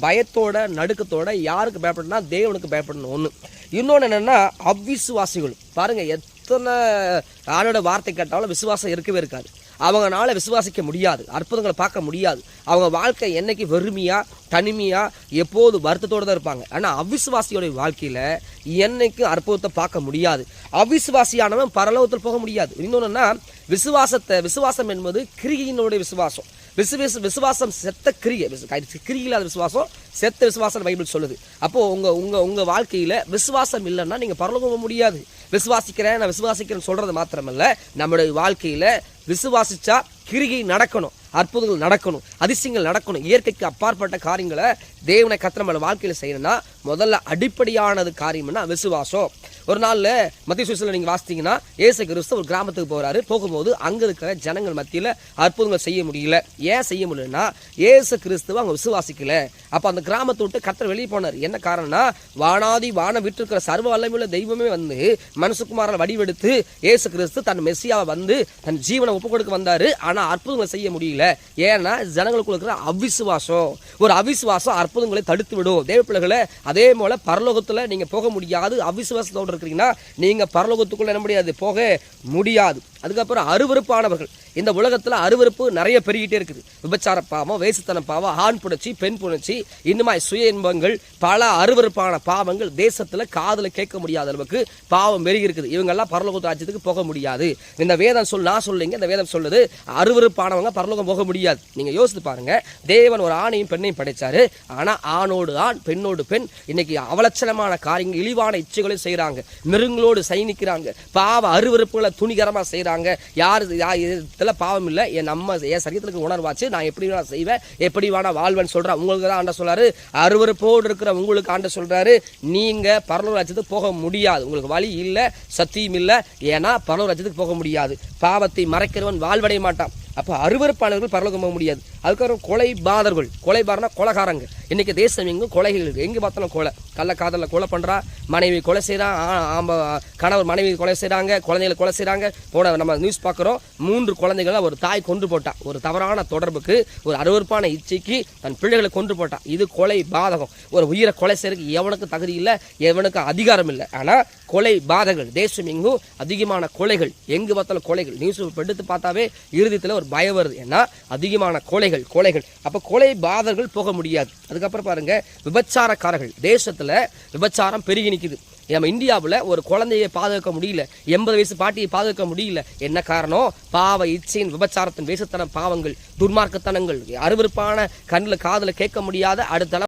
பயத்தோட நடுக்கத்தோட யாருக்கு பயப்படணும்னா தேவனுக்கு பயப்படணும் ஒன்று. இன்னொன்று என்னென்னா அவ்விசுவாசிகள் பாருங்கள், எத்தனை ஆளோட வார்த்தை கேட்டாலும் விசுவாசம் இருக்கவே இருக்காது. அவங்களால விசுவாசிக்க முடியாது, அற்புதங்களை பார்க்க முடியாது. அவங்க வாழ்க்கை என்னைக்கு வெறுமையாக தனிமையாக எப்போது வருத்தத்தோடு தான் இருப்பாங்க. ஆனால் அவிசுவாசியோடைய வாழ்க்கையில் என்னைக்கும் அற்புதத்தை பார்க்க முடியாது. அவிசுவாசியானவன் பரலோகத்தில் போக முடியாது. இன்னொன்றுன்னா விசுவாசம் என்பது கிரியினுடைய விசுவாசம். விசுவாசம் செத்த கிரியை, கிரியில்லாத விசுவாசம் செத்த விசுவாசம் பைபிள் சொல்லுது. அப்போது உங்கள் வாழ்க்கையில் விசுவாசம் இல்லைன்னா நீங்கள் பரலோகம் போக முடியாது. நான் விசுவாசிக்கிறேன்னு சொல்கிறது மாத்திரமல்ல, நம்முடைய வாழ்க்கையில் விசுவாசிச்சா கிரியை நடக்கணும், அற்புதங்கள் நடக்கணும், அதிசயங்கள் நடக்கணும். இயற்கைக்கு அப்பாற்பட்ட காரியங்களை தேவனை கர்த்தர் நம்ம வாழ்க்கையில் செய்யணும்னா முதல்ல அடிப்படையானது காரியம்னா விசுவாசம். ஒரு நாளில் மத்திய சுவிசேஷத்தில் நீங்கள் வாசித்தீங்கன்னா இயேசு கிறிஸ்து ஒரு கிராமத்துக்கு போகிறாரு. போகும்போது அங்கே இருக்கிற ஜனங்கள் மத்தியில் அற்புதங்கள் செய்ய முடியல. ஏன் செய்ய முடியலன்னா இயேசு கிறிஸ்துவ அவங்க விசுவாசிக்கல. அப்போ அந்த கிராமத்தை விட்டு கர்த்தர் வெளியே போனார். என்ன காரணம்னா வானம் விட்டு சர்வ வல்லமையுள்ள தெய்வமே வந்து மனுஷகுமாரன் வடிவெடுத்து இயேசு கிறிஸ்து தன் மெஸ்ஸியாவை வந்து தன் ஜீவனை ஒப்பு கொடுக்க வந்தார். ஆனால் அற்புதங்களை செய்ய முடியல. ஏன்னா ஜனங்களுக்குள்ள இருக்கிற அவிசுவாசம். ஒரு அவிசுவாசம் அற்புதங்களை தடுத்து விடும். தேவ பிள்ளைகளை அதே போல பரலோகத்தில் நீங்கள் போக முடியாது. அவிசுவாசத்தோடு இருக்கிறீங்கன்னா நீங்கள் பரலோகத்துக்குள்ள என்ன முடியாது, போக முடியாது. அதுக்கப்புறம் அருவருப்பானவர்கள். இந்த உலகத்தில் அருவருப்பு நிறைய பெருகிட்டே இருக்குது. விபச்சார பாவம், வேசுத்தன பாவம், ஆண் புணர்ச்சி, பெண் புணர்ச்சி, இன்னுமாய் சுய இன்பங்கள், பல அருவருப்பான பாவங்கள் தேசத்தில் காதில் கேட்க முடியாத அளவுக்கு பாவம் பெருகி இருக்குது. இவங்கெல்லாம் பரலோக ராஜ்யத்துக்கு போக முடியாது. இந்த வேதம் நான் சொல்லுங்க, இந்த வேதம் சொல்லுது அருவருப்பானவங்க பரலோகம் போக முடியாது. நீங்கள் யோசித்து பாருங்க, தேவன் ஒரு ஆணையும் பெண்ணையும் படைச்சாரு. ஆனால் ஆணோடு ஆண் பெண்ணோடு பெண் இன்னைக்கு அவலட்சணமான காரியங்கள், இழிவான இச்சைகளையும் செய்கிறாங்க, மிருங்களோடு சைனிக்கிறாங்க, பாவ அருவருப்புகளை துணிகரமாக செய்கிறாங்க. இதெல்லாம் பாவம் இல்லை, என் சரீரத்துக்கு உணர்வாச்சு, நான் எப்படி வேணா செய்வேன், எப்படி வேணா வாழ்வேன்னு சொல்றேன். உங்களுக்கு தான் ஆண்ட சொல்றாரு, அருவருப்போடு இருக்கிற உங்களுக்கு ஆண்ட சொல்றாரு, நீங்க பரலோக ராஜ்யத்துக்கு போக முடியாது. உங்களுக்கு வழி இல்லை, சத்தியம் இல்லை. ஏன்னா பரலோக ராஜ்யத்துக்கு போக முடியாது. பாவத்தை மறைக்கிறவன் வாழ்வடைய மாட்டான். அப்போ அருவருப்பானவர்கள் பரலோகம் போக முடியாது. அதுக்கப்புறம் கொலைபாரனா கொலைகாரங்க. இன்னைக்கு தேசம் எங்கும் கொலைகள் இருக்கு. எங்கே பார்த்தாலும் கொலை, கள்ளக்காதலில் கொலை பண்ணுறா, மனைவி கொலை செய்கிறான், கணவர் மனைவி கொலை செய்கிறாங்க, குழந்தைகளை கொலை செய்கிறாங்க. போன நம்ம நியூஸ் பார்க்குறோம், 3 குழந்தைகளை ஒரு தாய் கொன்று போட்டா. ஒரு தவறான தொடர்புக்கு, ஒரு அருவருப்பான இச்சைக்கு தன் பிள்ளைகளை கொன்று போட்டா. இது கொலை பாதகம். ஒரு உயிரை கொலை செய்யறதுக்கு எவனுக்கு தகுதி இல்லை, எவனுக்கு அதிகாரம் இல்லை. ஆனால் கொலை பாதகங்கள் தேசம் எங்கும் அதிகமான கொலைகள், எங்கு பார்த்தாலும் கொலைகள். நியூஸ் எடுத்து பார்த்தாவே இறுதியில் ஒரு பயம் வருது. ஏன்னா அதிகமான கொலைகள். அப்போ கொலை பாதர்கள் போக முடியாது. அதுக்கப்புறம் பாருங்க, விபச்சாரக்காரர்கள். தேசத்தில் விபச்சாரம் பெருகி நிற்குது. நம்ம இந்தியாவில் ஒரு குழந்தையை பாதுகாக்க முடியல, 80 வயசு பாட்டியை பாதுகாக்க முடியல. என்ன காரணம்? பாவ இச்சையின், விபச்சாரத்தின், வேசத்தன பாவங்கள், துர்மார்க்கத்தனங்கள், அருவருப்பான கண்ணில் காதில் கேட்க முடியாத அடுத்த